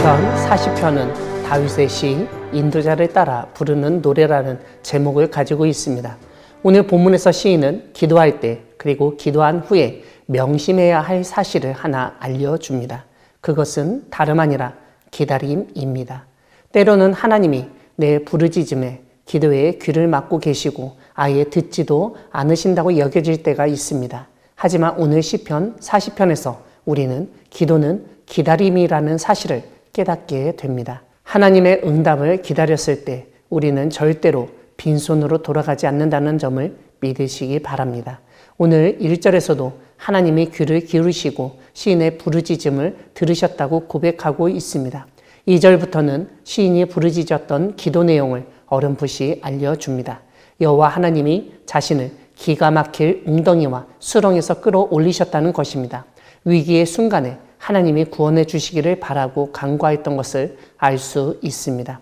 시편 40편은 다윗의 시 인도자를 따라 부르는 노래라는 제목을 가지고 있습니다. 오늘 본문에서 시인은 기도할 때 그리고 기도한 후에 명심해야 할 사실을 하나 알려줍니다. 그것은 다름 아니라 기다림입니다. 때로는 하나님이 내 부르짖음에 기도에 귀를 막고 계시고 아예 듣지도 않으신다고 여겨질 때가 있습니다. 하지만 오늘 시편 40편에서 우리는 기도는 기다림이라는 사실을 깨닫게 됩니다. 하나님의 응답을 기다렸을 때 우리는 절대로 빈손으로 돌아가지 않는다는 점을 믿으시기 바랍니다. 오늘 1절에서도 하나님이 귀를 기울이시고 시인의 부르짖음을 들으셨다고 고백하고 있습니다. 2절부터는 시인이 부르짖었던 기도 내용을 어렴풋이 알려줍니다. 여호와 하나님이 자신을 기가 막힐 웅덩이와 수렁에서 끌어올리셨다는 것입니다. 위기의 순간에 하나님이 구원해 주시기를 바라고 간구했던 것을 알 수 있습니다.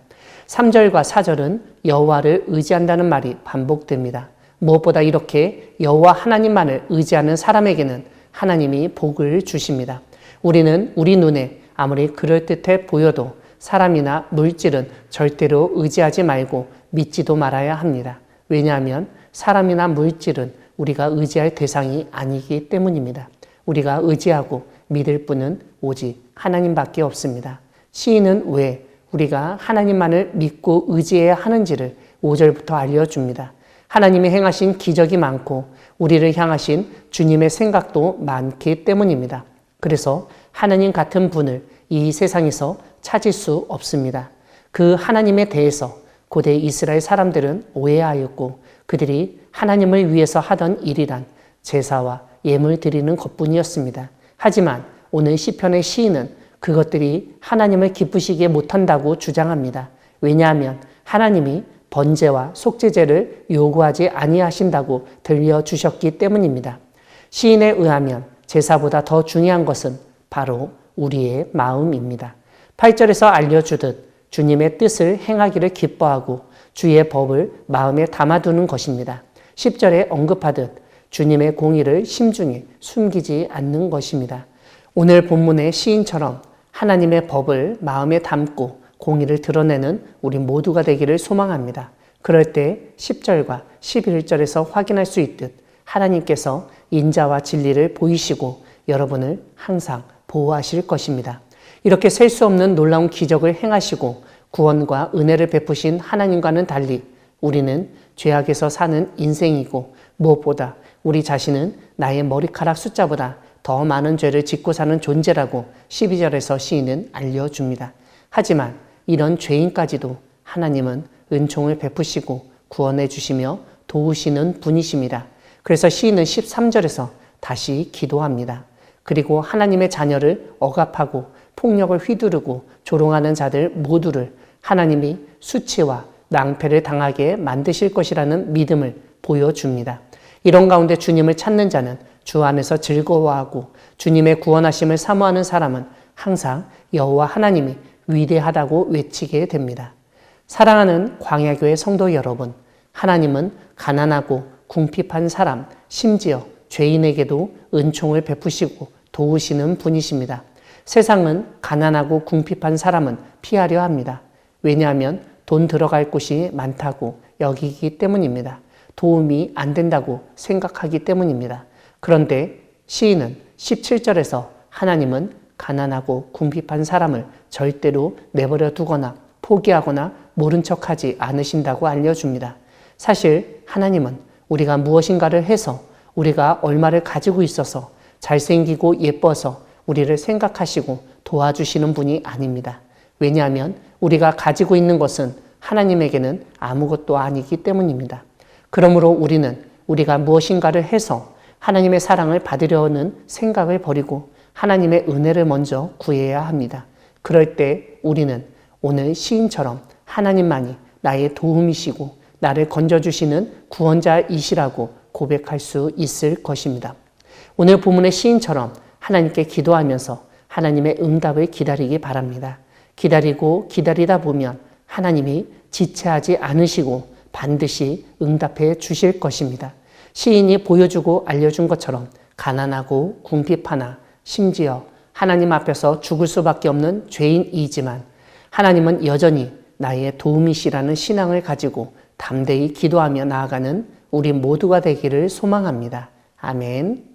3절과 4절은 여호와를 의지한다는 말이 반복됩니다. 무엇보다 이렇게 여호와 하나님만을 의지하는 사람에게는 하나님이 복을 주십니다. 우리는 우리 눈에 아무리 그럴듯해 보여도 사람이나 물질은 절대로 의지하지 말고 믿지도 말아야 합니다. 왜냐하면 사람이나 물질은 우리가 의지할 대상이 아니기 때문입니다. 우리가 의지하고 믿을 분은 오직 하나님밖에 없습니다. 시인은 왜 우리가 하나님만을 믿고 의지해야 하는지를 5절부터 알려줍니다. 하나님이 행하신 기적이 많고 우리를 향하신 주님의 생각도 많기 때문입니다. 그래서 하나님 같은 분을 이 세상에서 찾을 수 없습니다. 그 하나님에 대해서 고대 이스라엘 사람들은 오해하였고 그들이 하나님을 위해서 하던 일이란 제사와 예물 드리는 것뿐이었습니다. 하지만 오늘 시편의 시인은 그것들이 하나님을 기쁘시게 못한다고 주장합니다. 왜냐하면 하나님이 번제와 속죄제를 요구하지 아니하신다고 들려주셨기 때문입니다. 시인에 의하면 제사보다 더 중요한 것은 바로 우리의 마음입니다. 8절에서 알려주듯 주님의 뜻을 행하기를 기뻐하고 주의 법을 마음에 담아두는 것입니다. 10절에 언급하듯 주님의 공의를 심중에 숨기지 않는 것입니다. 오늘 본문의 시인처럼 하나님의 법을 마음에 담고 공의를 드러내는 우리 모두가 되기를 소망합니다. 그럴 때 10절과 11절에서 확인할 수 있듯 하나님께서 인자와 진리를 보이시고 여러분을 항상 보호하실 것입니다. 이렇게 셀 수 없는 놀라운 기적을 행하시고 구원과 은혜를 베푸신 하나님과는 달리 우리는 죄악에서 사는 인생이고 무엇보다 우리 자신은 나의 머리카락 숫자보다 더 많은 죄를 짓고 사는 존재라고 12절에서 시인은 알려줍니다. 하지만 이런 죄인까지도 하나님은 은총을 베푸시고 구원해 주시며 도우시는 분이십니다. 그래서 시인은 13절에서 다시 기도합니다. 그리고 하나님의 자녀를 억압하고 폭력을 휘두르고 조롱하는 자들 모두를 하나님이 수치와 낭패를 당하게 만드실 것이라는 믿음을 보여줍니다. 이런 가운데 주님을 찾는 자는 주 안에서 즐거워하고 주님의 구원하심을 사모하는 사람은 항상 여호와 하나님이 위대하다고 외치게 됩니다. 사랑하는 광야교회 성도 여러분, 하나님은 가난하고 궁핍한 사람, 심지어 죄인에게도 은총을 베푸시고 도우시는 분이십니다. 세상은 가난하고 궁핍한 사람은 피하려 합니다. 왜냐하면 돈 들어갈 곳이 많다고 여기기 때문입니다. 도움이 안 된다고 생각하기 때문입니다. 그런데 시인은 17절에서 하나님은 가난하고 궁핍한 사람을 절대로 내버려 두거나 포기하거나 모른 척하지 않으신다고 알려줍니다. 사실 하나님은 우리가 무엇인가를 해서 우리가 얼마를 가지고 있어서 잘생기고 예뻐서 우리를 생각하시고 도와주시는 분이 아닙니다. 왜냐하면 우리가 가지고 있는 것은 하나님에게는 아무것도 아니기 때문입니다. 그러므로 우리는 우리가 무엇인가를 해서 하나님의 사랑을 받으려는 생각을 버리고 하나님의 은혜를 먼저 구해야 합니다. 그럴 때 우리는 오늘 시인처럼 하나님만이 나의 도움이시고 나를 건져주시는 구원자이시라고 고백할 수 있을 것입니다. 오늘 본문의 시인처럼 하나님께 기도하면서 하나님의 응답을 기다리기 바랍니다. 기다리고 기다리다 보면 하나님이 지체하지 않으시고 반드시 응답해 주실 것입니다. 시인이 보여주고 알려준 것처럼 가난하고 궁핍하나 심지어 하나님 앞에서 죽을 수밖에 없는 죄인이지만 하나님은 여전히 나의 도움이시라는 신앙을 가지고 담대히 기도하며 나아가는 우리 모두가 되기를 소망합니다. 아멘.